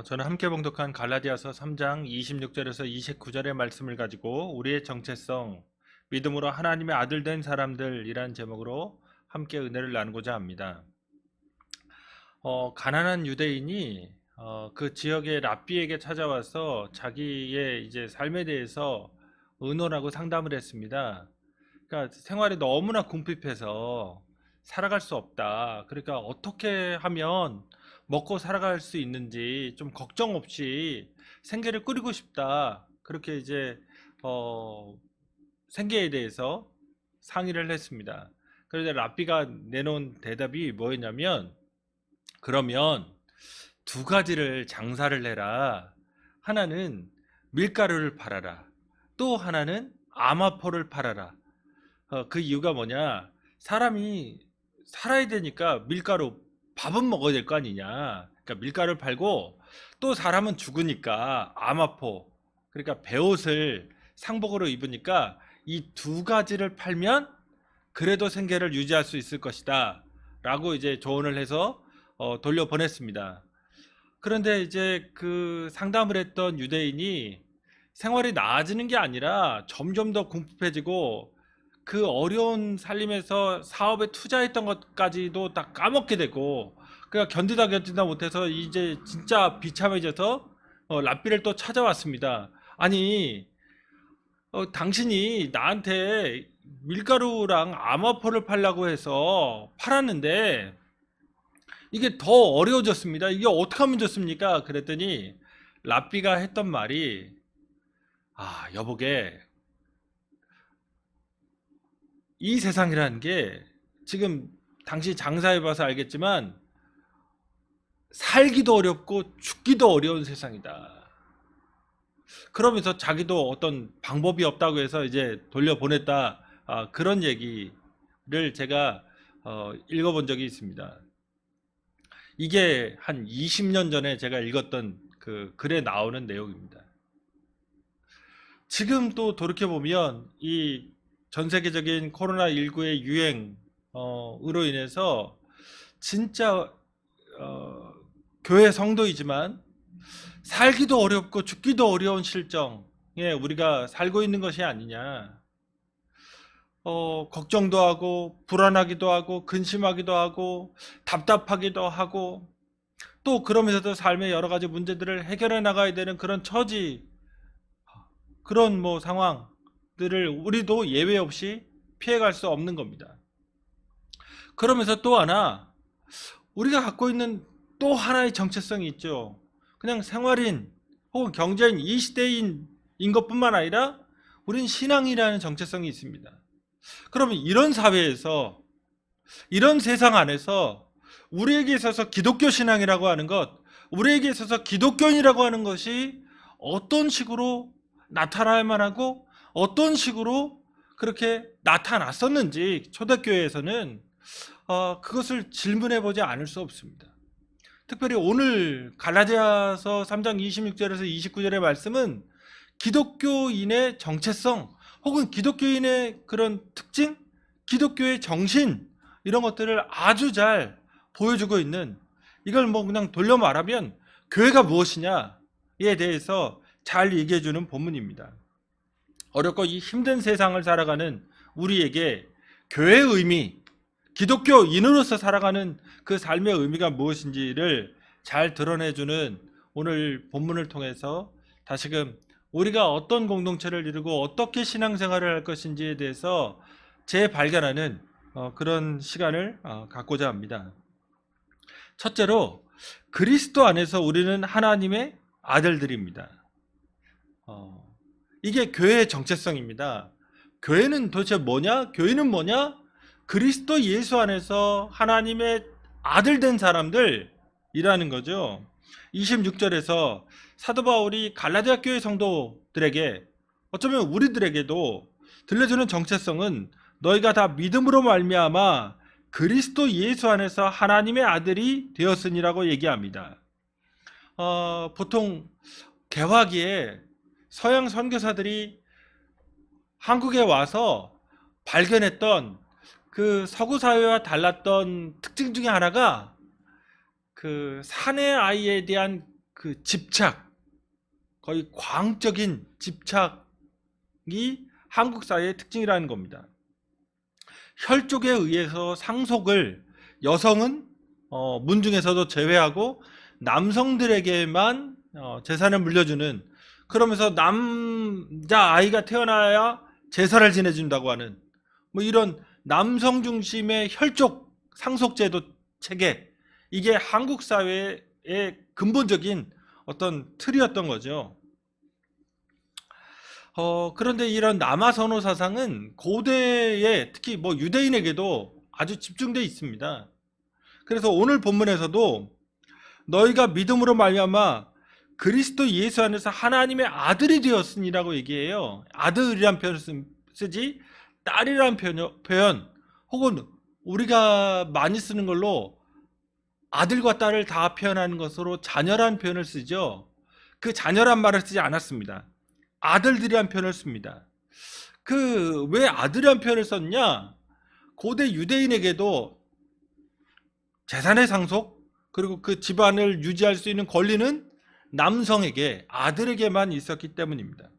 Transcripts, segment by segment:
저는 함께 봉독한 갈라디아서 3장 26절에서 29절의 말씀을 가지고 우리의 정체성, 믿음으로 하나님의 아들 된 사람들이란 제목으로 함께 은혜를 나누고자 합니다. 가난한 유대인이 그 지역의 랍비에게 찾아와서 자기의 이제 삶에 대해서 의논하고 상담을 했습니다. 그러니까 생활이 너무나 궁핍해서 살아갈 수 없다. 그러니까 어떻게 하면 먹고 살아갈 수 있는지 좀 걱정 없이 생계를 꾸리고 싶다. 그렇게 이제 어, 생계에 대해서 상의를 했습니다. 그런데 랍비가 내놓은 대답이 뭐였냐면, 그러면 두 가지를 장사를 해라. 하나는 밀가루를 팔아라. 또 하나는 아마포를 팔아라. 그 이유가 뭐냐? 사람이 살아야 되니까 밀가루, 밥은 먹어야 될 거 아니냐. 그러니까 밀가루를 팔고, 또 사람은 죽으니까 아마포, 그러니까 베옷을 상복으로 입으니까 이 두 가지를 팔면 그래도 생계를 유지할 수 있을 것이다 라고 이제 조언을 해서 돌려보냈습니다. 그런데 이제 그 상담을 했던 유대인이 생활이 나아지는 게 아니라 점점 더 궁핍해지고, 그 어려운 살림에서 사업에 투자했던 것까지도 다 까먹게 되고, 그러니까 견디다 못해서 이제 진짜 비참해져서 랍비를 또 찾아왔습니다. 아니, 당신이 나한테 밀가루랑 아마포를 팔라고 해서 팔았는데 이게 더 어려워졌습니다. 이게 어떻게 하면 좋습니까? 그랬더니 랍비가 했던 말이, 여보게, 이 세상이라는 게 지금 당시 장사해봐서 알겠지만 살기도 어렵고 죽기도 어려운 세상이다. 그러면서 자기도 어떤 방법이 없다고 해서 이제 돌려보냈다. 그런 얘기를 제가 읽어본 적이 있습니다. 이게 한 20년 전에 제가 읽었던 그 글에 나오는 내용입니다. 지금 또 돌이켜보면 이 전 세계적인 코로나19의 유행으로 인해서 진짜 교회 성도이지만 살기도 어렵고 죽기도 어려운 실정에 우리가 살고 있는 것이 아니냐. 걱정도 하고 불안하기도 하고 근심하기도 하고 답답하기도 하고, 또 그러면서도 삶의 여러 가지 문제들을 해결해 나가야 되는 그런 처지, 그런 뭐 상황들을 우리도 예외 없이 피해갈 수 없는 겁니다. 그러면서 또 하나, 우리가 갖고 있는 또 하나의 정체성이 있죠. 그냥 생활인 혹은 경제인 이 시대인 것뿐만 아니라 우린 신앙이라는 정체성이 있습니다. 그러면 이런 사회에서, 이런 세상 안에서 우리에게 있어서 기독교 신앙이라고 하는 것, 우리에게 있어서 기독교인이라고 하는 것이 어떤 식으로 나타나야만 하고 어떤 식으로 그렇게 나타났었는지 초대교회에서는 그것을 질문해 보지 않을 수 없습니다. 특별히 오늘 갈라디아서 3장 26절에서 29절의 말씀은 기독교인의 정체성 혹은 기독교인의 그런 특징, 기독교의 정신, 이런 것들을 아주 잘 보여주고 있는, 이걸 뭐 그냥 돌려 말하면 교회가 무엇이냐에 대해서 잘 얘기해 주는 본문입니다. 어렵고 이 힘든 세상을 살아가는 우리에게 교회의 의미, 기독교인으로서 살아가는 그 삶의 의미가 무엇인지를 잘 드러내주는 오늘 본문을 통해서 다시금 우리가 어떤 공동체를 이루고 어떻게 신앙생활을 할 것인지에 대해서 재발견하는 그런 시간을 갖고자 합니다. 첫째로, 그리스도 안에서 우리는 하나님의 아들들입니다. 이게 교회의 정체성입니다. 교회는 도대체 뭐냐? 교회는 뭐냐? 그리스도 예수 안에서 하나님의 아들 된 사람들이라는 거죠. 26절에서 사도 바울이 갈라디아 교회 성도들에게, 어쩌면 우리들에게도 들려주는 정체성은 너희가 다 믿음으로 말미암아 그리스도 예수 안에서 하나님의 아들이 되었으니라고 얘기합니다. 보통 개화기에 서양 선교사들이 한국에 와서 발견했던 그 서구 사회와 달랐던 특징 중에 하나가 그 사내 아이에 대한 그 집착, 거의 과학적인 집착이 한국 사회의 특징이라는 겁니다. 혈족에 의해서 상속을 여성은 문중에서도 제외하고 남성들에게만 재산을 물려주는, 그러면서 남자 아이가 태어나야 제사를 지내준다고 하는 뭐 이런 남성 중심의 혈족 상속제도 체계, 이게 한국 사회의 근본적인 어떤 틀이었던 거죠. 그런데 이런 남아선호 사상은 고대에 특히 뭐 유대인에게도 아주 집중되어 있습니다. 그래서 오늘 본문에서도 너희가 믿음으로 말미암아 그리스도 예수 안에서 하나님의 아들이 되었으니라고 얘기해요. 아들이란 표현을 쓰지 딸이란 표현, 혹은 우리가 많이 쓰는 걸로 아들과 딸을 다 표현하는 것으로 자녀란 표현을 쓰죠. 그 자녀란 말을 쓰지 않았습니다. 아들들이란 표현을 씁니다. 그 왜 아들이란 표현을 썼냐? 고대 유대인에게도 재산의 상속, 그리고 그 집안을 유지할 수 있는 권리는 남성에게, 아들에게만 있었기 때문입니다.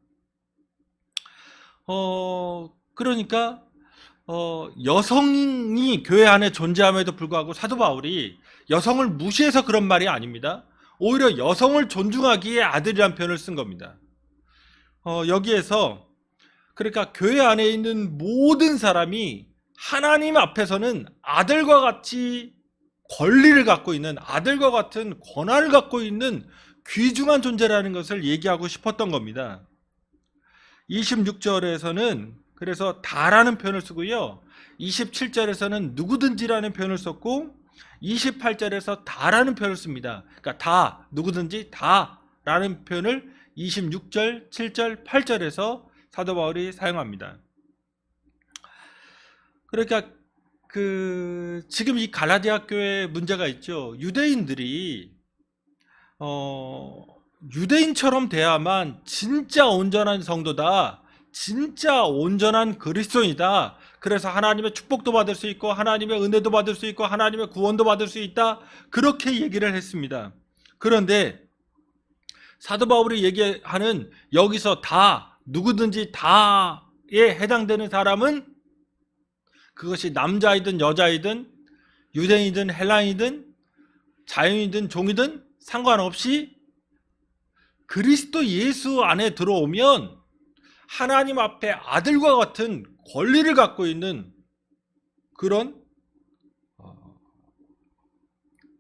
그러니까 여성이 교회 안에 존재함에도 불구하고 사도 바울이 여성을 무시해서 그런 말이 아닙니다. 오히려 여성을 존중하기에 아들이란 표현을 쓴 겁니다. 여기에서 그러니까 교회 안에 있는 모든 사람이 하나님 앞에서는 아들과 같이 권리를 갖고 있는, 아들과 같은 권한을 갖고 있는 귀중한 존재라는 것을 얘기하고 싶었던 겁니다. 26절에서는 그래서 다라는 표현을 쓰고요, 27절에서는 누구든지라는 표현을 썼고 28절에서 다라는 표현을 씁니다. 그러니까 다, 누구든지 다라는 표현을 26절, 7절, 8절에서 사도 바울이 사용합니다. 그러니까 지금 이 갈라디아 교회에 문제가 있죠. 유대인들이 유대인처럼 돼야만 진짜 온전한 성도다, 진짜 온전한 그리스도인이다, 그래서 하나님의 축복도 받을 수 있고 하나님의 은혜도 받을 수 있고 하나님의 구원도 받을 수 있다, 그렇게 얘기를 했습니다. 그런데 사도 바울이 얘기하는 여기서 다, 누구든지 다에 해당되는 사람은 그것이 남자이든 여자이든 유대인이든 헬라인이든 자유인이든 종이든 상관없이 그리스도 예수 안에 들어오면 하나님 앞에 아들과 같은 권리를 갖고 있는 그런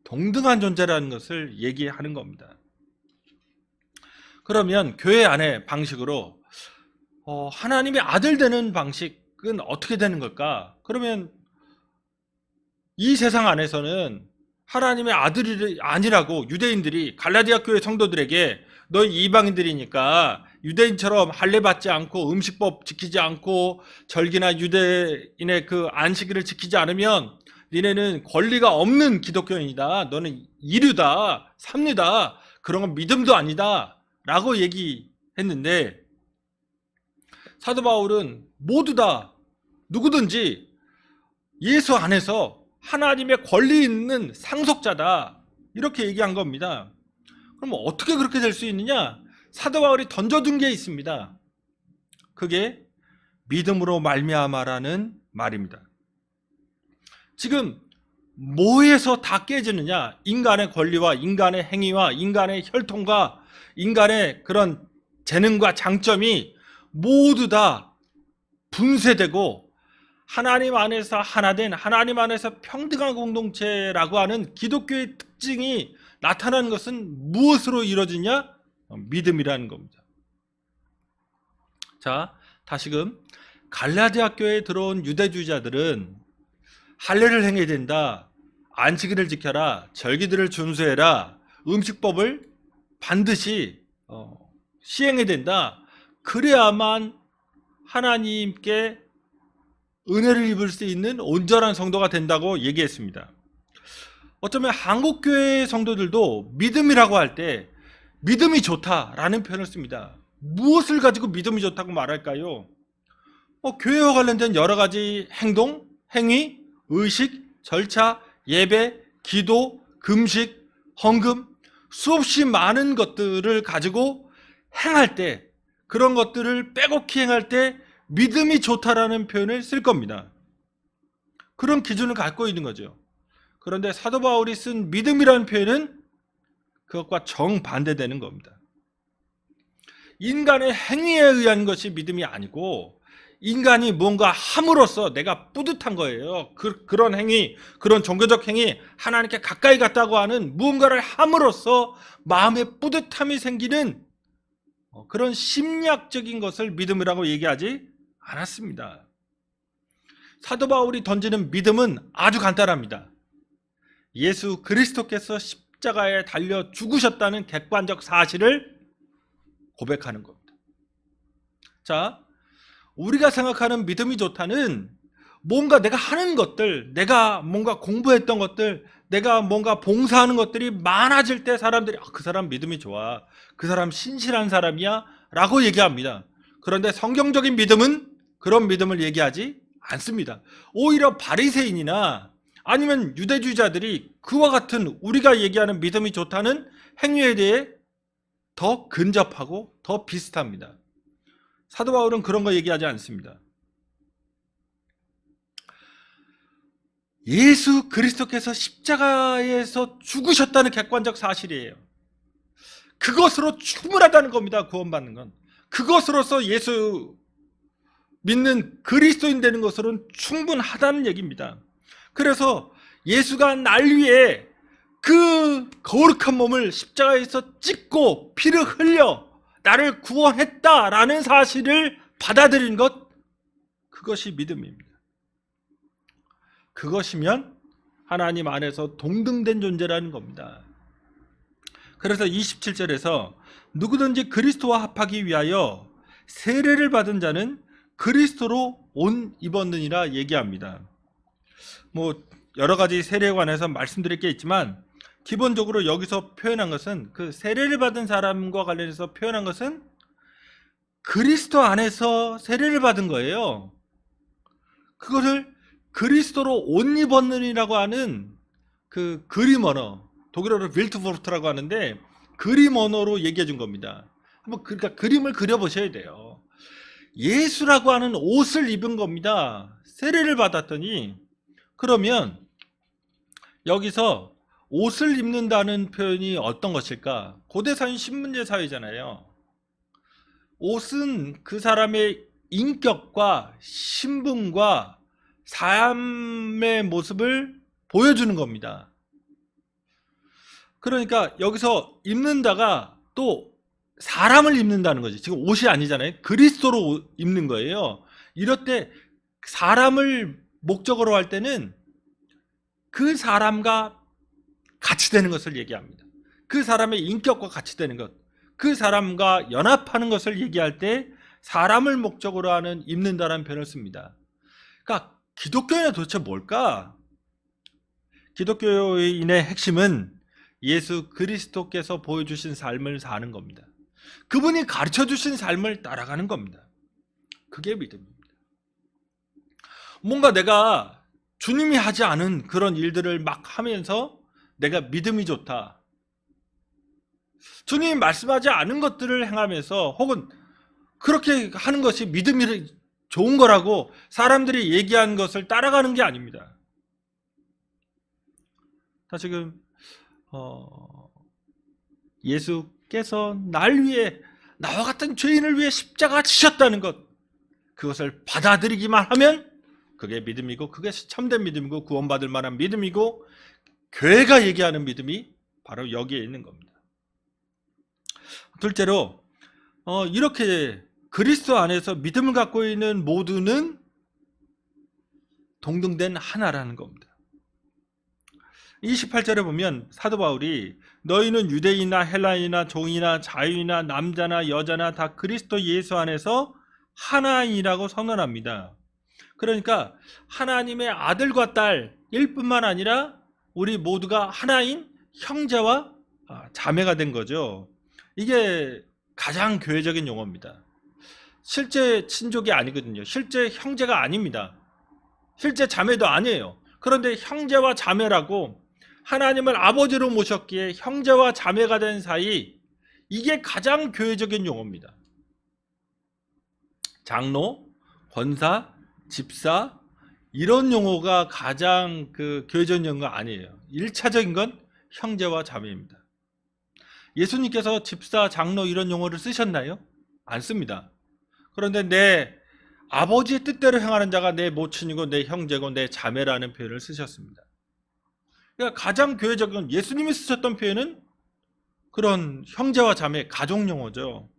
동등한 존재라는 것을 얘기하는 겁니다. 그러면 교회 안의 방식으로 하나님의 아들 되는 방식은 어떻게 되는 걸까? 그러면 이 세상 안에서는 하나님의 아들이 아니라고 유대인들이 갈라디아 교회 성도들에게 너희 이방인들이니까 유대인처럼 할례 받지 않고 음식법 지키지 않고 절기나 유대인의 그 안식일을 지키지 않으면 니네는 권리가 없는 기독교인이다, 너는 이류다, 삽니다, 그런 건 믿음도 아니다 라고 얘기했는데, 사도 바울은 모두 다 누구든지 예수 안에서 하나님의 권리 있는 상속자다, 이렇게 얘기한 겁니다. 그럼 어떻게 그렇게 될 수 있느냐? 사도 바울이 던져둔 게 있습니다. 그게 믿음으로 말미암아라는 말입니다. 지금 뭐에서 다 깨지느냐? 인간의 권리와 인간의 행위와 인간의 혈통과 인간의 그런 재능과 장점이 모두 다 분쇄되고 하나님 안에서 하나된, 하나님 안에서 평등한 공동체라고 하는 기독교의 특징이 나타나는 것은 무엇으로 이루어지냐? 믿음이라는 겁니다. 자, 다시금 갈라디아 교회에 들어온 유대주의자들은 할례를 행해야 된다, 안식일을 지켜라, 절기들을 준수해라, 음식법을 반드시 시행해야 된다, 그래야만 하나님께 은혜를 입을 수 있는 온전한 성도가 된다고 얘기했습니다. 어쩌면 한국교회 성도들도 믿음이라고 할 때 믿음이 좋다라는 표현을 씁니다. 무엇을 가지고 믿음이 좋다고 말할까요? 교회와 관련된 여러 가지 행동, 행위, 의식, 절차, 예배, 기도, 금식, 헌금, 수없이 많은 것들을 가지고 행할 때, 그런 것들을 빼곡히 행할 때 믿음이 좋다라는 표현을 쓸 겁니다. 그런 기준을 갖고 있는 거죠. 그런데 사도 바울이 쓴 믿음이라는 표현은 그것과 정반대되는 겁니다. 인간의 행위에 의한 것이 믿음이 아니고 인간이 뭔가 함으로써 내가 뿌듯한 거예요. 그런 행위, 그런 종교적 행위, 하나님께 가까이 갔다고 하는 무언가를 함으로써 마음에 뿌듯함이 생기는 그런 심리학적인 것을 믿음이라고 얘기하지 않았습니다. 사도 바울이 던지는 믿음은 아주 간단합니다. 예수 그리스도께서 십자가에 달려 죽으셨다는 객관적 사실을 고백하는 겁니다. 자, 우리가 생각하는 믿음이 좋다는 뭔가 내가 하는 것들, 내가 뭔가 공부했던 것들, 내가 뭔가 봉사하는 것들이 많아질 때 사람들이 그 사람 믿음이 좋아, 그 사람 신실한 사람이야 라고 얘기합니다. 그런데 성경적인 믿음은 그런 믿음을 얘기하지 않습니다. 오히려 바리새인이나 아니면 유대주의자들이 그와 같은 우리가 얘기하는 믿음이 좋다는 행위에 대해 더 근접하고 더 비슷합니다. 사도 바울은 그런 거 얘기하지 않습니다. 예수 그리스도께서 십자가에서 죽으셨다는 객관적 사실이에요. 그것으로 충분하다는 겁니다. 구원받는 건. 그것으로서 예수 믿는 그리스도인 되는 것으로는 충분하다는 얘기입니다. 그래서 예수가 날 위해 그 거룩한 몸을 십자가에서 찢고 피를 흘려 나를 구원했다라는 사실을 받아들인 것, 그것이 믿음입니다. 그것이면 하나님 안에서 동등된 존재라는 겁니다. 그래서 27절에서 누구든지 그리스도와 합하기 위하여 세례를 받은 자는 그리스도로 옷 입었느니라 얘기합니다. 여러 가지 세례에 관해서 말씀드릴 게 있지만 기본적으로 여기서 표현한 것은, 그 세례를 받은 사람과 관련해서 표현한 것은 그리스도 안에서 세례를 받은 거예요. 그것을 그리스도로 옷 입었느니라고 하는 그 그림 언어, 독일어로 빌트보르트라고 하는데 그림 언어로 얘기해 준 겁니다. 그러니까 그림을 그려보셔야 돼요. 예수라고 하는 옷을 입은 겁니다. 세례를 받았더니. 그러면 여기서 옷을 입는다는 표현이 어떤 것일까? 고대사회는 신분제 사회잖아요. 옷은 그 사람의 인격과 신분과 삶의 모습을 보여주는 겁니다. 그러니까 여기서 입는다가 또 사람을 입는다는 거지. 지금 옷이 아니잖아요. 그리스도로 입는 거예요. 이럴 때 사람을 목적으로 할 때는 그 사람과 같이 되는 것을 얘기합니다. 그 사람의 인격과 같이 되는 것, 그 사람과 연합하는 것을 얘기할 때 사람을 목적으로 하는 입는다라는 표현을 씁니다. 그러니까 기독교인은 도대체 뭘까? 기독교인의 핵심은 예수 그리스도께서 보여주신 삶을 사는 겁니다. 그분이 가르쳐주신 삶을 따라가는 겁니다. 그게 믿음입니다. 뭔가 내가 주님이 하지 않은 그런 일들을 막 하면서 내가 믿음이 좋다, 주님이 말씀하지 않은 것들을 행하면서 혹은 그렇게 하는 것이 믿음이 좋은 거라고 사람들이 얘기한 것을 따라가는 게 아닙니다. 지금 예수께서 날 위해, 나와 같은 죄인을 위해 십자가 지셨다는 것, 그것을 받아들이기만 하면 그게 믿음이고, 그게 참된 믿음이고 구원받을 만한 믿음이고, 교회가 얘기하는 믿음이 바로 여기에 있는 겁니다. 둘째로 이렇게 그리스도 안에서 믿음을 갖고 있는 모두는 동등된 하나라는 겁니다. 28절에 보면 사도 바울이 너희는 유대인이나 헬라인이나 종이나 자유이나 남자나 여자나 다 그리스도 예수 안에서 하나이라고 선언합니다. 그러니까 하나님의 아들과 딸일 뿐만 아니라 우리 모두가 하나인 형제와 자매가 된 거죠. 이게 가장 교회적인 용어입니다. 실제 친족이 아니거든요. 실제 형제가 아닙니다. 실제 자매도 아니에요. 그런데 형제와 자매라고 하나님을 아버지로 모셨기에 형제와 자매가 된 사이, 이게 가장 교회적인 용어입니다. 장로, 권사, 집사, 이런 용어가 가장 교회적인 용어가 아니에요. 1차적인 건 형제와 자매입니다. 예수님께서 집사, 장로 이런 용어를 쓰셨나요? 안 씁니다. 그런데 내 아버지의 뜻대로 행하는 자가 내 모친이고 내 형제고 내 자매라는 표현을 쓰셨습니다. 그러니까 가장 교회적인, 예수님이 쓰셨던 표현은 그런 형제와 자매, 가족 용어죠.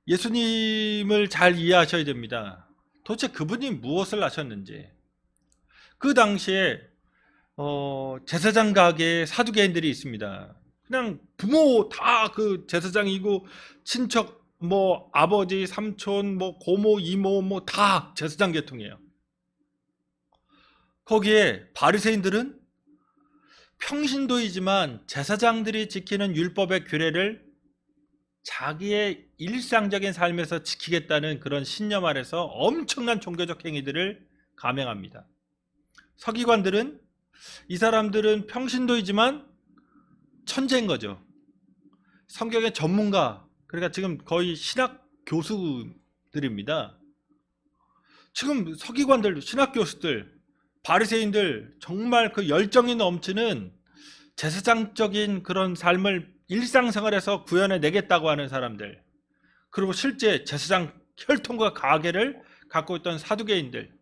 예수님을 잘 이해하셔야 됩니다. 도대체 그분이 무엇을 하셨는지. 그 당시에 제사장 가게에 사두개인들이 있습니다. 그냥 부모 다 제사장이고, 친척 뭐 아버지, 삼촌, 뭐 고모, 이모 뭐 다 제사장 계통이에요. 거기에 바리새인들은 평신도이지만 제사장들이 지키는 율법의 규례를 자기의 일상적인 삶에서 지키겠다는 그런 신념 아래서 엄청난 종교적 행위들을 감행합니다. 서기관들은, 이 사람들은 평신도이지만 천재인 거죠. 성경의 전문가, 그러니까 지금 거의 신학 교수들입니다. 지금 서기관들, 신학 교수들, 바리새인들, 정말 그 열정이 넘치는 제사장적인 그런 삶을 일상생활에서 구현해 내겠다고 하는 사람들, 그리고 실제 제사장 혈통과 가계를 갖고 있던 사두개인들,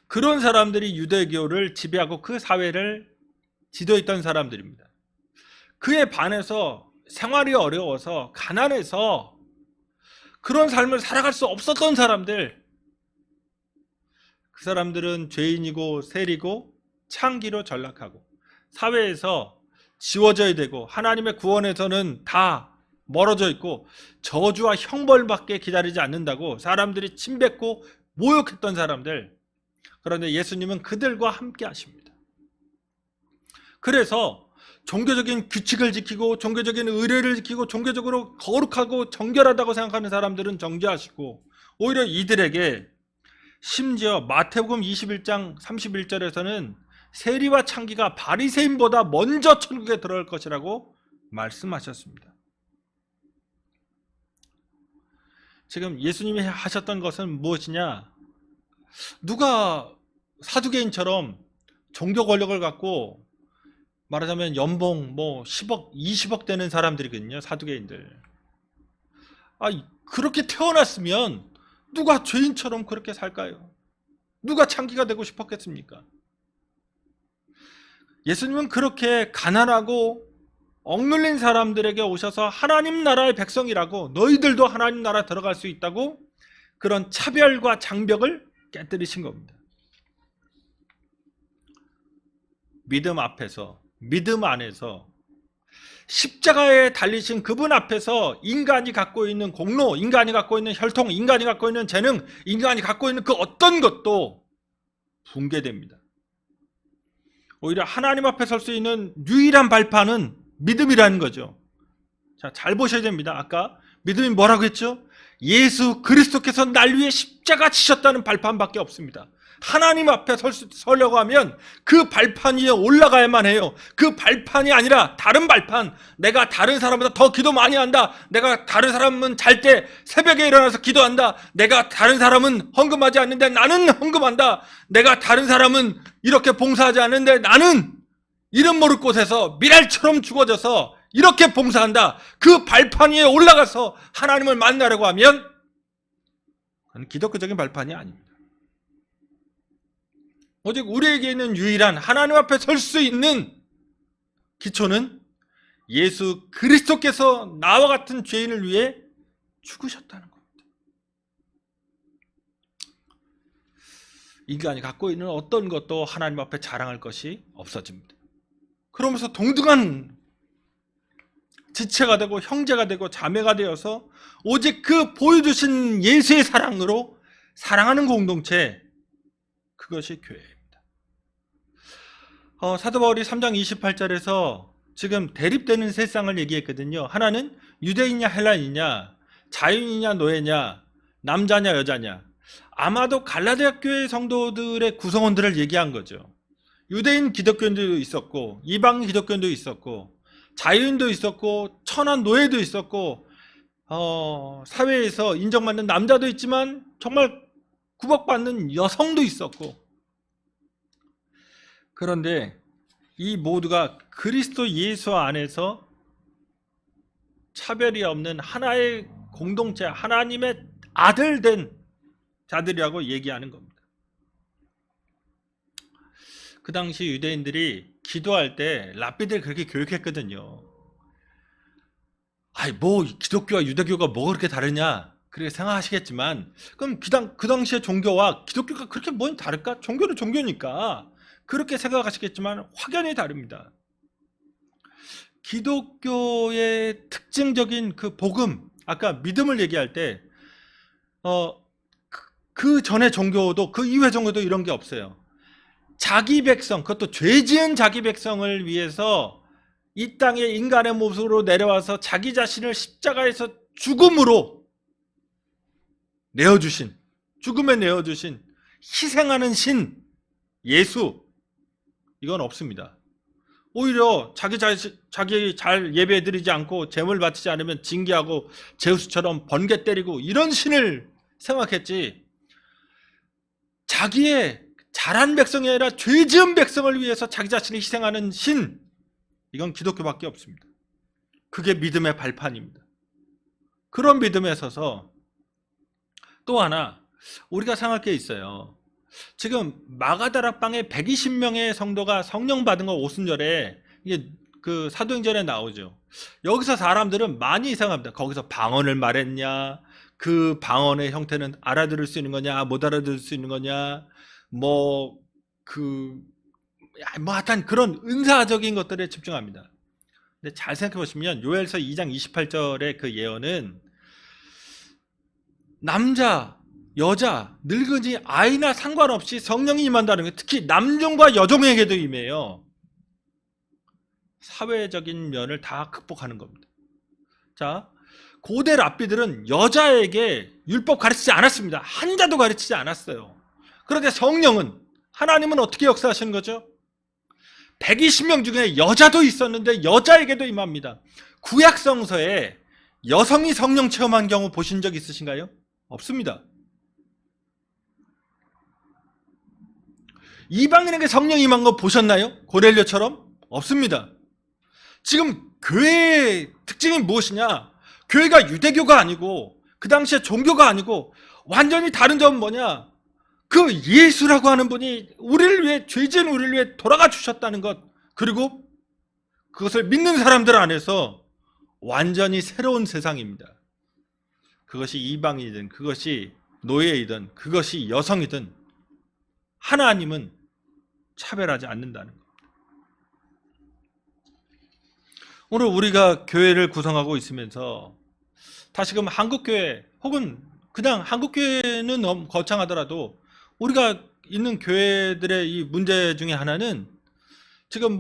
그런 사람들이 유대교를 지배하고 그 사회를 지도했던 사람들입니다. 그에 반해서 생활이 어려워서 가난해서 그런 삶을 살아갈 수 없었던 사람들, 그 사람들은 죄인이고 세리고 창기로 전락하고 사회에서 지워져야 되고 하나님의 구원에서는 다 멀어져 있고 저주와 형벌밖에 기다리지 않는다고 사람들이 침뱉고 모욕했던 사람들. 그런데 예수님은 그들과 함께 하십니다. 그래서 종교적인 규칙을 지키고 종교적인 의례를 지키고 종교적으로 거룩하고 정결하다고 생각하는 사람들은 정죄하시고, 오히려 이들에게 심지어 마태복음 21장 31절에서는 세리와 창기가 바리새인보다 먼저 천국에 들어갈 것이라고 말씀하셨습니다. 지금 예수님이 하셨던 것은 무엇이냐? 누가 사두개인처럼 종교 권력을 갖고 말하자면 연봉 뭐 10억, 20억 되는 사람들이거든요. 사두개인들. 그렇게 태어났으면 누가 죄인처럼 그렇게 살까요? 누가 창기가 되고 싶었겠습니까? 예수님은 그렇게 가난하고 억눌린 사람들에게 오셔서 하나님 나라의 백성이라고, 너희들도 하나님 나라 들어갈 수 있다고 그런 차별과 장벽을 깨뜨리신 겁니다. 믿음 앞에서, 믿음 안에서 십자가에 달리신 그분 앞에서 인간이 갖고 있는 공로, 인간이 갖고 있는 혈통, 인간이 갖고 있는 재능, 인간이 갖고 있는 그 어떤 것도 붕괴됩니다. 오히려 하나님 앞에 설 수 있는 유일한 발판은 믿음이라는 거죠. 자, 잘 보셔야 됩니다. 아까 믿음이 뭐라고 했죠? 예수 그리스도께서 날 위해 십자가 지셨다는 발판밖에 없습니다. 하나님 앞에 서려고 하면 그 발판 위에 올라가야만 해요. 그 발판이 아니라 다른 발판, 내가 다른 사람보다 더 기도 많이 한다, 내가 다른 사람은 잘 때 새벽에 일어나서 기도한다, 내가 다른 사람은 헌금하지 않는데 나는 헌금한다, 내가 다른 사람은 이렇게 봉사하지 않는데 나는 이름 모를 곳에서 미랄처럼 죽어져서 이렇게 봉사한다. 그 발판 위에 올라가서 하나님을 만나려고 하면 그건 기독교적인 발판이 아닙니다. 오직 우리에게 있는 유일한 하나님 앞에 설 수 있는 기초는 예수 그리스도께서 나와 같은 죄인을 위해 죽으셨다는 겁니다. 인간이 갖고 있는 어떤 것도 하나님 앞에 자랑할 것이 없어집니다. 그러면서 동등한 지체가 되고 형제가 되고 자매가 되어서 오직 그 보여주신 예수의 사랑으로 사랑하는 공동체, 그것이 교회입니다. 사도 바울이 3장 28절에서 지금 대립되는 세상을 얘기했거든요. 하나는 유대인이냐 헬라인이냐, 자유인이냐 노예냐, 남자냐 여자냐. 아마도 갈라디아 교회 성도들의 구성원들을 얘기한 거죠. 유대인 기독교인도 있었고 이방 기독교인도 있었고 자유인도 있었고 천한 노예도 있었고 사회에서 인정받는 남자도 있지만 정말 구박받는 여성도 있었고, 그런데 이 모두가 그리스도 예수 안에서 차별이 없는 하나의 공동체, 하나님의 아들 된 자들이라고 얘기하는 겁니다. 그 당시 유대인들이 기도할 때 랍비들 그렇게 교육했거든요. 아이 뭐 기독교와 유대교가 뭐가 그렇게 다르냐 그렇게 생각하시겠지만, 그럼 그 당시의 종교와 기독교가 그렇게 뭐 다를까? 종교는 종교니까 그렇게 생각하시겠지만 확연히 다릅니다. 기독교의 특징적인 그 복음, 아까 믿음을 얘기할 때 그 전에 종교도 그 이후의 종교도 이런 게 없어요. 자기 백성, 그것도 죄 지은 자기 백성을 위해서 이 땅에 인간의 모습으로 내려와서 자기 자신을 십자가에서 죽음으로 내어주신, 죽음에 내어주신 희생하는 신 예수, 이건 없습니다. 오히려 자기 잘 예배드리지 않고 제물 바치지 않으면 징계하고 제우스처럼 번개 때리고 이런 신을 생각했지, 자기의 잘한 백성이 아니라 죄 지은 백성을 위해서 자기 자신을 희생하는 신, 이건 기독교밖에 없습니다. 그게 믿음의 발판입니다. 그런 믿음에 서서 또 하나 우리가 생각할 게 있어요. 지금 마가다락방에 120명의 성도가 성령 받은 거 오순절에 이게 그 사도행전에 나오죠. 여기서 사람들은 많이 이상합니다. 거기서 방언을 말했냐, 그 방언의 형태는 알아들을 수 있는 거냐, 못 알아들을 수 있는 거냐, 하여튼 그런 은사적인 것들에 집중합니다. 근데 잘 생각해 보시면 요엘서 2장 28절의 그 예언은 남자, 여자, 늙은이, 아이나 상관없이 성령이 임한다는 거예요. 특히 남종과 여종에게도 임해요. 사회적인 면을 다 극복하는 겁니다. 자, 고대 랍비들은 여자에게 율법 가르치지 않았습니다. 한자도 가르치지 않았어요. 그런데 성령은, 하나님은 어떻게 역사하시는 거죠? 120명 중에 여자도 있었는데 여자에게도 임합니다. 구약 성서에 여성이 성령 체험한 경우 보신 적 있으신가요? 없습니다. 이방인에게 성령 임한 거 보셨나요? 고넬료처럼? 없습니다. 지금 교회의 특징이 무엇이냐? 교회가 유대교가 아니고 그 당시에 종교가 아니고 완전히 다른 점은 뭐냐? 그 예수라고 하는 분이 우리를 위해, 죄지은 우리를 위해 돌아가 주셨다는 것, 그리고 그것을 믿는 사람들 안에서 완전히 새로운 세상입니다. 그것이 이방이든 그것이 노예이든 그것이 여성이든 하나님은 차별하지 않는다는 것. 오늘 우리가 교회를 구성하고 있으면서 다시금 한국교회 혹은 그냥 한국교회는 거창하더라도 우리가 있는 교회들의 이 문제 중에 하나는 지금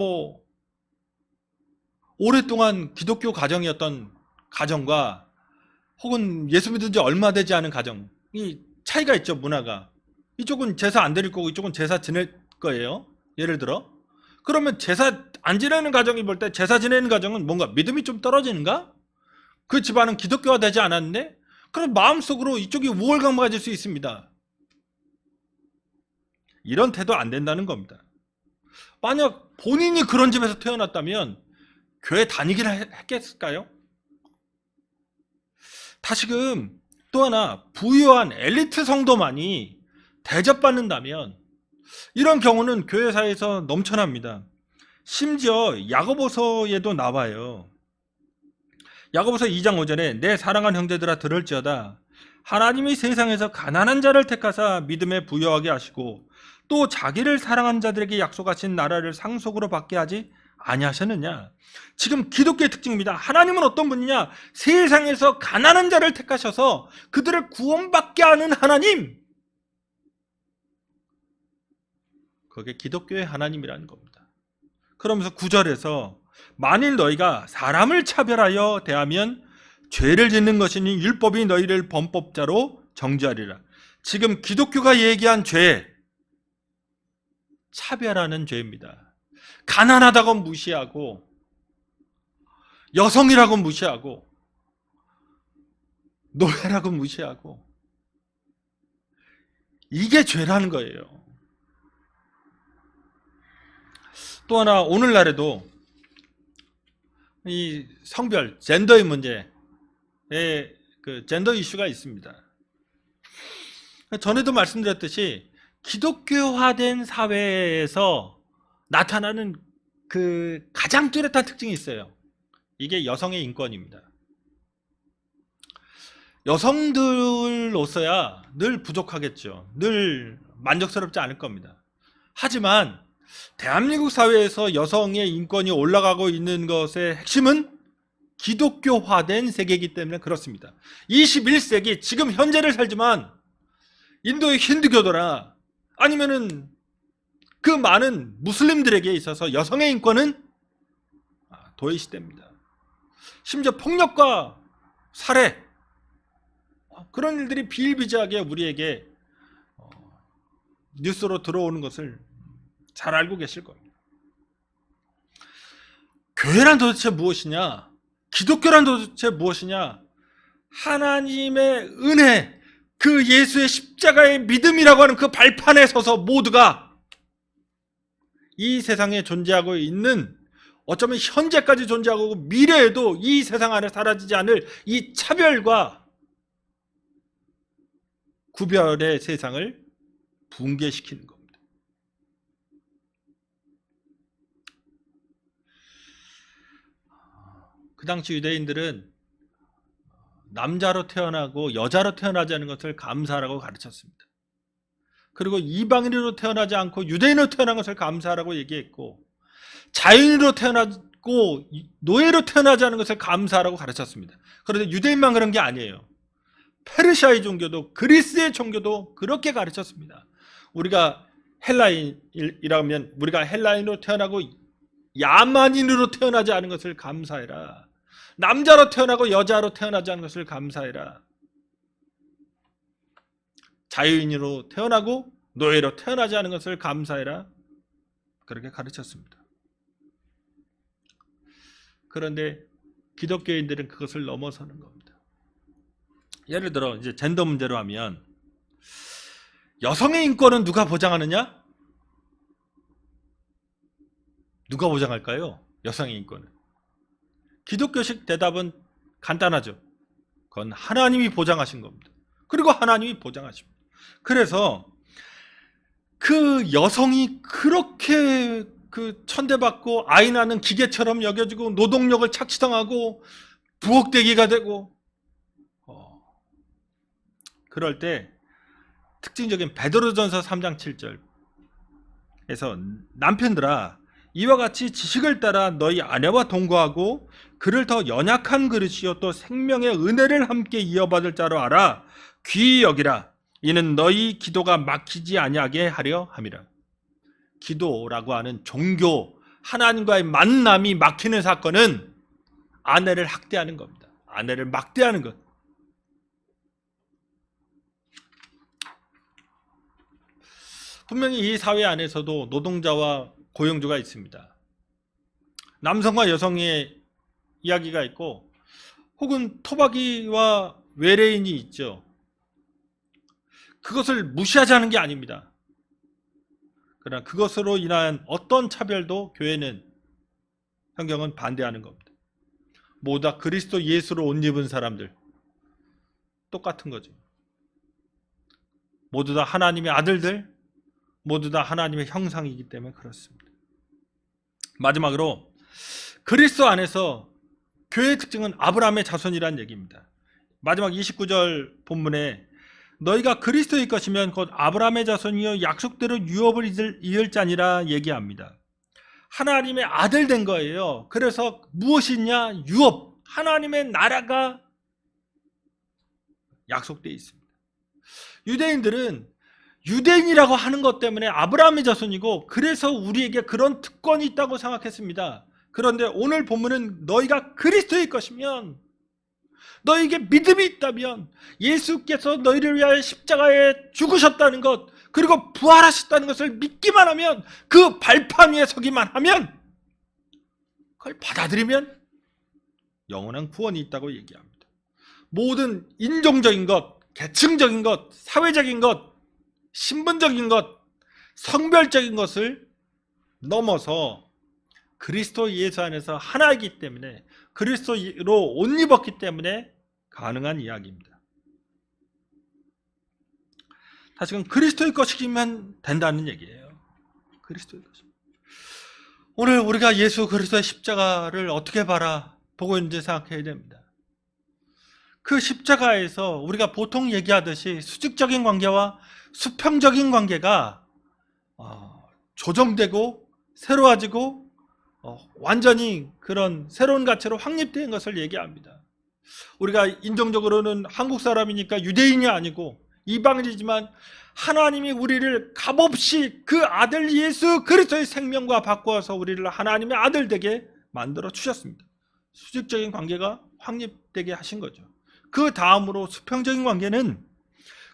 오랫동안 기독교 가정이었던 가정과 혹은 예수 믿은 지 얼마 되지 않은 가정이 차이가 있죠. 문화가. 이쪽은 제사 안 드릴 거고 이쪽은 제사 지낼 거예요. 예를 들어. 그러면 제사 안 지내는 가정이 볼 때 제사 지내는 가정은 뭔가 믿음이 좀 떨어지는가? 그 집안은 기독교화 되지 않았는데? 그럼 마음속으로 이쪽이 우월감 가질 수 있습니다. 이런 태도 안 된다는 겁니다. 만약 본인이 그런 집에서 태어났다면 교회 다니기를 했겠을까요? 다시금 또 하나, 부유한 엘리트 성도만이 대접받는다면 이런 경우는 교회사에서 넘쳐납니다. 심지어 야고보서에도 나와요. 야고보서 2장 5절에 내 사랑하는 형제들아 들을지어다. 하나님이 세상에서 가난한 자를 택하사 믿음에 부여하게 하시고 또 자기를 사랑한 자들에게 약속하신 나라를 상속으로 받게 하지 아니하셨느냐. 지금 기독교의 특징입니다. 하나님은 어떤 분이냐? 세상에서 가난한 자를 택하셔서 그들을 구원받게 하는 하나님. 그게 기독교의 하나님이라는 겁니다. 그러면서 9절에서 만일 너희가 사람을 차별하여 대하면 죄를 짓는 것이니 율법이 너희를 범법자로 정죄하리라. 지금 기독교가 얘기한 죄, 차별하는 죄입니다. 가난하다고 무시하고, 여성이라고 무시하고, 노예라고 무시하고, 이게 죄라는 거예요. 또 하나, 오늘날에도 이 성별, 젠더의 문제에 그 젠더 이슈가 있습니다. 전에도 말씀드렸듯이 기독교화된 사회에서 나타나는 그 가장 뚜렷한 특징이 있어요. 이게 여성의 인권입니다. 여성들로서야 늘 부족하겠죠. 늘 만족스럽지 않을 겁니다. 하지만 대한민국 사회에서 여성의 인권이 올라가고 있는 것의 핵심은 기독교화된 세계이기 때문에 그렇습니다. 21세기 지금 현재를 살지만 인도의 힌두교도나 아니면은 그 많은 무슬림들에게 있어서 여성의 인권은 도외시됩니다. 심지어 폭력과 살해, 그런 일들이 비일비재하게 우리에게 뉴스로 들어오는 것을 잘 알고 계실 겁니다. 교회란 도대체 무엇이냐? 기독교란 도대체 무엇이냐? 하나님의 은혜, 그 예수의 십자가의 믿음이라고 하는 그 발판에 서서 모두가 이 세상에 존재하고 있는, 어쩌면 현재까지 존재하고 미래에도 이 세상 안에 사라지지 않을 이 차별과 구별의 세상을 붕괴시키는 겁니다. 그 당시 유대인들은 남자로 태어나고 여자로 태어나지 않은 것을 감사하라고 가르쳤습니다. 그리고 이방인으로 태어나지 않고 유대인으로 태어난 것을 감사하라고 얘기했고, 자유인으로 태어나고 노예로 태어나지 않은 것을 감사하라고 가르쳤습니다. 그런데 유대인만 그런 게 아니에요. 페르시아의 종교도, 그리스의 종교도 그렇게 가르쳤습니다. 우리가 헬라인이라면 우리가 헬라인으로 태어나고 야만인으로 태어나지 않은 것을 감사해라. 남자로 태어나고 여자로 태어나지 않은 것을 감사해라. 자유인으로 태어나고 노예로 태어나지 않은 것을 감사해라. 그렇게 가르쳤습니다. 그런데 기독교인들은 그것을 넘어서는 겁니다. 예를 들어 이제 젠더 문제로 하면, 여성의 인권은 누가 보장하느냐? 누가 보장할까요? 여성의 인권은. 기독교식 대답은 간단하죠. 그건 하나님이 보장하신 겁니다. 그리고 하나님이 보장하십니다. 그래서 그 여성이 그렇게 그 천대받고 아이 낳는 기계처럼 여겨지고 노동력을 착취당하고 부엌대기가 되고, 그럴 때 특징적인 베드로전서 3장 7절에서 남편들아, 이와 같이 지식을 따라 너희 아내와 동거하고 그를 더 연약한 그릇이요 또 생명의 은혜를 함께 이어받을 자로 알아 귀히 여기라. 이는 너희 기도가 막히지 아니하게 하려 함이라. 기도라고 하는 종교, 하나님과의 만남이 막히는 사건은 아내를 학대하는 겁니다. 아내를 막대하는 것. 분명히 이 사회 안에서도 노동자와 고용주가 있습니다. 남성과 여성의 이야기가 있고, 혹은 토박이와 외래인이 있죠. 그것을 무시하자는 게 아닙니다. 그러나 그것으로 인한 어떤 차별도 교회는, 성경은 반대하는 겁니다. 모두 다 그리스도 예수로 옷 입은 사람들, 똑같은 거죠. 모두 다 하나님의 아들들, 모두 다 하나님의 형상이기 때문에 그렇습니다. 마지막으로 그리스도 안에서 교회의 특징은 아브라함의 자손이라는 얘기입니다. 마지막 29절 본문에 너희가 그리스도의 것이면 곧 아브라함의 자손이요 약속대로 유업을 이을 자니라 얘기합니다. 하나님의 아들 된 거예요. 그래서 무엇이냐? 유업, 하나님의 나라가 약속되어 있습니다. 유대인들은 유대인이라고 하는 것 때문에 아브라함의 자손이고, 그래서 우리에게 그런 특권이 있다고 생각했습니다. 그런데 오늘 본문은 너희가 그리스도의 것이면 너에게 믿음이 있다면 예수께서 너희를 위하여 십자가에 죽으셨다는 것, 그리고 부활하셨다는 것을 믿기만 하면, 그 발판 위에 서기만 하면, 그걸 받아들이면 영원한 구원이 있다고 얘기합니다. 모든 인종적인 것, 계층적인 것, 사회적인 것, 신분적인 것, 성별적인 것을 넘어서 그리스도 예수 안에서 하나이기 때문에, 그리스도로 옷 입었기 때문에 가능한 이야기입니다. 다시금 그리스도의 것이기만 된다는 얘기예요. 그리스도의 것. 오늘 우리가 예수 그리스도의 십자가를 어떻게 바라보고 있는지 생각해야 됩니다. 그 십자가에서 우리가 보통 얘기하듯이 수직적인 관계와 수평적인 관계가 조정되고 새로워지고 완전히 그런 새로운 가치로 확립된 것을 얘기합니다. 우리가 인종적으로는 한국 사람이니까 유대인이 아니고 이방인이지만 하나님이 우리를 값없이 그 아들 예수 그리스도의 생명과 바꾸어서 우리를 하나님의 아들 되게 만들어 주셨습니다. 수직적인 관계가 확립되게 하신 거죠. 그 다음으로 수평적인 관계는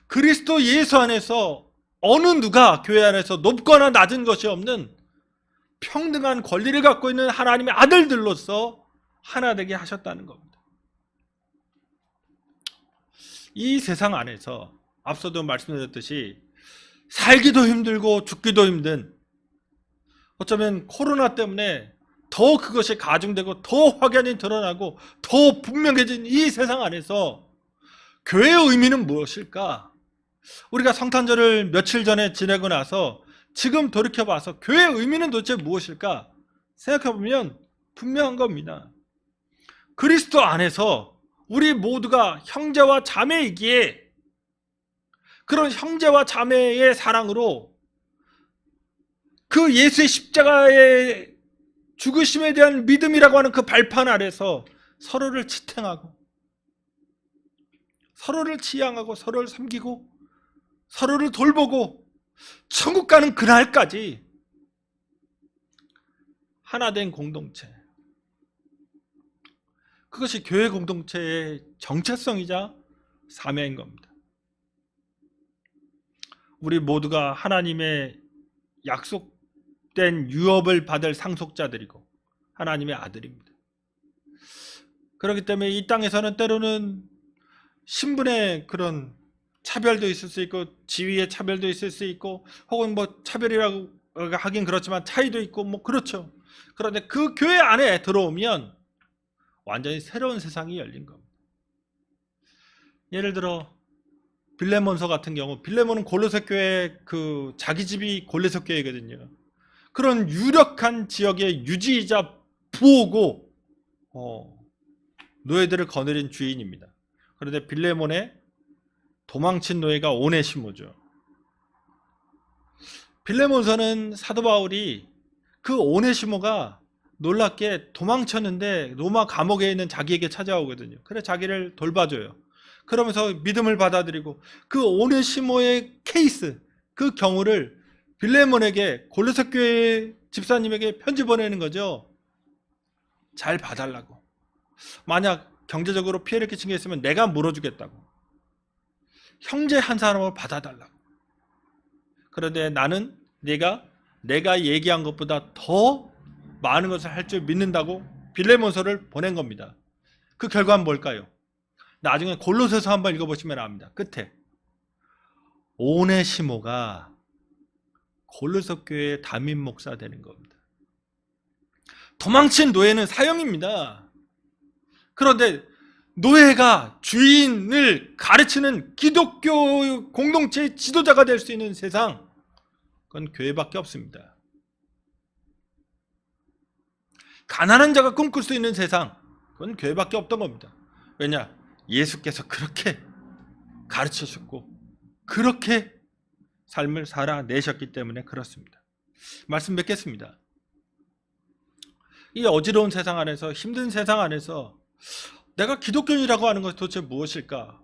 그리스도 예수 안에서 어느 누가 교회 안에서 높거나 낮은 것이 없는 평등한 권리를 갖고 있는 하나님의 아들들로서 하나 되게 하셨다는 겁니다. 이 세상 안에서 앞서도 말씀드렸듯이 살기도 힘들고 죽기도 힘든, 어쩌면 코로나 때문에 더 그것이 가중되고 더 확연히 드러나고 더 분명해진 이 세상 안에서 교회의 의미는 무엇일까? 우리가 성탄절을 며칠 전에 지내고 나서 지금 돌이켜봐서 교회의 의미는 도대체 무엇일까? 생각해보면 분명한 겁니다. 그리스도 안에서 우리 모두가 형제와 자매이기에, 그런 형제와 자매의 사랑으로 그 예수의 십자가의 죽으심에 대한 믿음이라고 하는 그 발판 아래서 서로를 지탱하고 서로를 지향하고 서로를 섬기고 서로를 돌보고 천국 가는 그날까지 하나된 공동체, 그것이 교회 공동체의 정체성이자 사명인 겁니다. 우리 모두가 하나님의 약속된 유업을 받을 상속자들이고 하나님의 아들입니다. 그렇기 때문에 이 땅에서는 때로는 신분의 그런 차별도 있을 수 있고 지위의 차별도 있을 수 있고 혹은 뭐 차별이라고 하긴 그렇지만 차이도 있고 뭐 그렇죠. 그런데 그 교회 안에 들어오면 완전히 새로운 세상이 열린 겁니다. 예를 들어 빌레몬서 같은 경우, 빌레몬은 골로새 교회 그 자기 집이 골로새 교회거든요. 그런 유력한 지역의 유지이자 부호고 노예들을 거느린 주인입니다. 그런데 빌레몬의 도망친 노예가 오네시모죠. 빌레몬서는 사도 바울이 그 오네시모가 놀랍게 도망쳤는데 로마 감옥에 있는 자기에게 찾아오거든요. 그래 자기를 돌봐줘요. 그러면서 믿음을 받아들이고 그 오네시모의 케이스, 그 경우를 빌레몬에게, 골로새 교회 집사님에게 편지 보내는 거죠. 잘 봐달라고. 만약 경제적으로 피해를 끼친 게 있으면 내가 물어주겠다고. 형제 한 사람을 받아달라고. 그런데 나는 내가 얘기한 것보다 더 많은 것을 할 줄 믿는다고 빌레몬서를 보낸 겁니다. 그 결과는 뭘까요? 나중에 골로새서 한번 읽어보시면 압니다. 끝에 오네시모가 골로새 교회의 담임 목사 되는 겁니다. 도망친 노예는 사형입니다. 그런데 노예가 주인을 가르치는 기독교 공동체의 지도자가 될 수 있는 세상, 그건 교회밖에 없습니다. 가난한 자가 꿈꿀 수 있는 세상, 그건 교회밖에 없던 겁니다. 왜냐? 예수께서 그렇게 가르치셨고 그렇게 삶을 살아내셨기 때문에 그렇습니다. 말씀 맺겠습니다. 이 어지러운 세상 안에서, 힘든 세상 안에서 내가 기독교인이라고 하는 것이 도대체 무엇일까?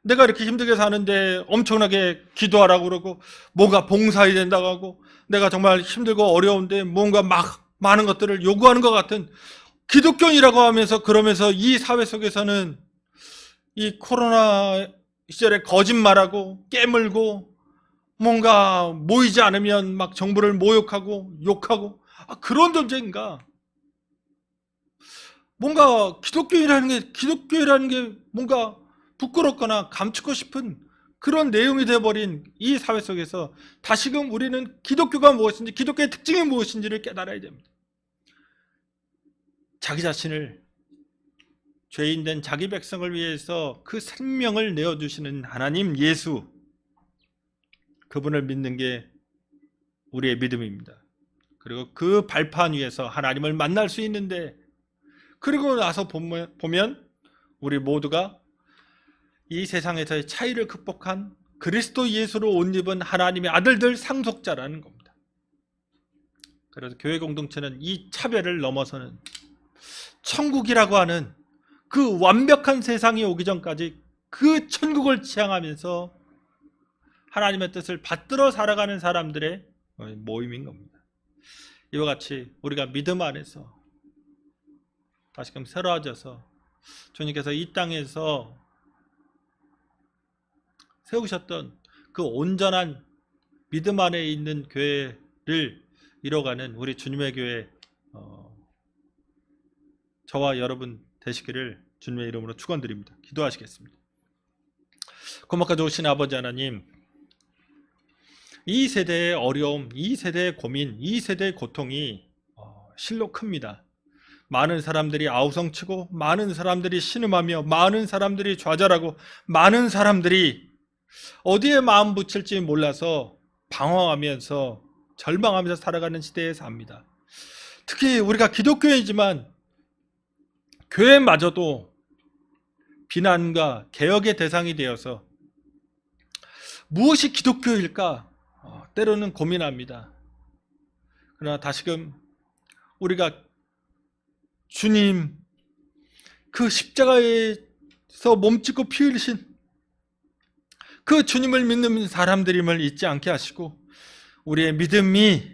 내가 이렇게 힘들게 사는데 엄청나게 기도하라고 그러고 뭔가 봉사해야 된다고 하고 내가 정말 힘들고 어려운데 뭔가 막 많은 것들을 요구하는 것 같은 기독교인이라고 하면서, 그러면서 이 사회 속에서는 이 코로나 시절에 거짓말하고 깨물고 뭔가 모이지 않으면 막 정부를 모욕하고 욕하고 그런 존재인가? 뭔가 기독교라는 게 뭔가 부끄럽거나 감추고 싶은 그런 내용이 되어버린 이 사회 속에서 다시금 우리는 기독교가 무엇인지, 기독교의 특징이 무엇인지를 깨달아야 됩니다. 자기 자신을, 죄인된 자기 백성을 위해서 그 생명을 내어주시는 하나님 예수, 그분을 믿는 게 우리의 믿음입니다. 그리고 그 발판 위에서 하나님을 만날 수 있는데, 그리고 나서 보면 우리 모두가 이 세상에서의 차이를 극복한 그리스도 예수로 옷 입은 하나님의 아들들, 상속자라는 겁니다. 그래서 교회 공동체는 이 차별을 넘어서는 천국이라고 하는 그 완벽한 세상이 오기 전까지 그 천국을 지향하면서 하나님의 뜻을 받들어 살아가는 사람들의 모임인 겁니다. 이와 같이 우리가 믿음 안에서 다시금 새로워져서 주님께서 이 땅에서 세우셨던 그 온전한 믿음 안에 있는 교회를 이뤄가는 우리 주님의 교회, 저와 여러분 되시기를 주님의 이름으로 축원드립니다. 기도하시겠습니다. 고맙게 좋으신 아버지 하나님, 이 세대의 어려움, 이 세대의 고민, 이 세대의 고통이 실로 큽니다. 많은 사람들이 아우성치고, 많은 사람들이 신음하며, 많은 사람들이 좌절하고, 많은 사람들이 어디에 마음 붙일지 몰라서 방황하면서 절망하면서 살아가는 시대에 삽니다. 특히 우리가 기독교이지만 교회마저도 비난과 개혁의 대상이 되어서 무엇이 기독교일까 때로는 고민합니다. 그러나 다시금 우리가 주님, 그 십자가에서 몸짓고 피 흘리신 그 주님을 믿는 사람들임을 잊지 않게 하시고, 우리의 믿음이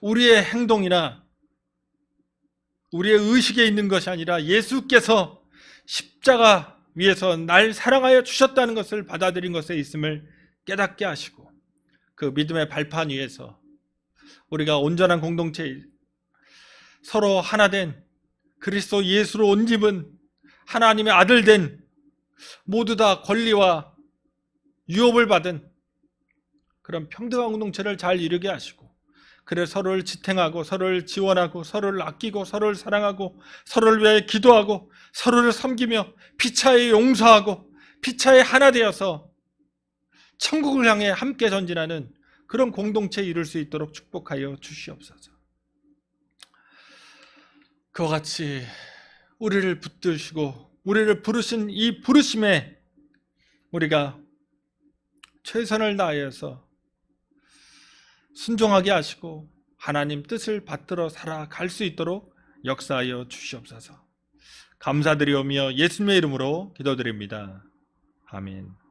우리의 행동이나 우리의 의식에 있는 것이 아니라 예수께서 십자가 위에서 날 사랑하여 주셨다는 것을 받아들인 것에 있음을 깨닫게 하시고, 그 믿음의 발판 위에서 우리가 온전한 공동체, 서로 하나 된 그리스도 예수로 옷 입은 하나님의 아들 된, 모두 다 권리와 유업을 받은 그런 평등한 공동체를 잘 이루게 하시고, 그래 서로를 지탱하고, 서로를 지원하고, 서로를 아끼고, 서로를 사랑하고, 서로를 위해 기도하고, 서로를 섬기며 피차에 용서하고 피차에 하나 되어서 천국을 향해 함께 전진하는 그런 공동체 이룰 수 있도록 축복하여 주시옵소서. 그와 같이 우리를 붙드시고 우리를 부르신 이 부르심에 우리가 최선을 다하여서 순종하게 하시고 하나님 뜻을 받들어 살아갈 수 있도록 역사하여 주시옵소서. 감사드리오며 예수님의 이름으로 기도드립니다. 아멘.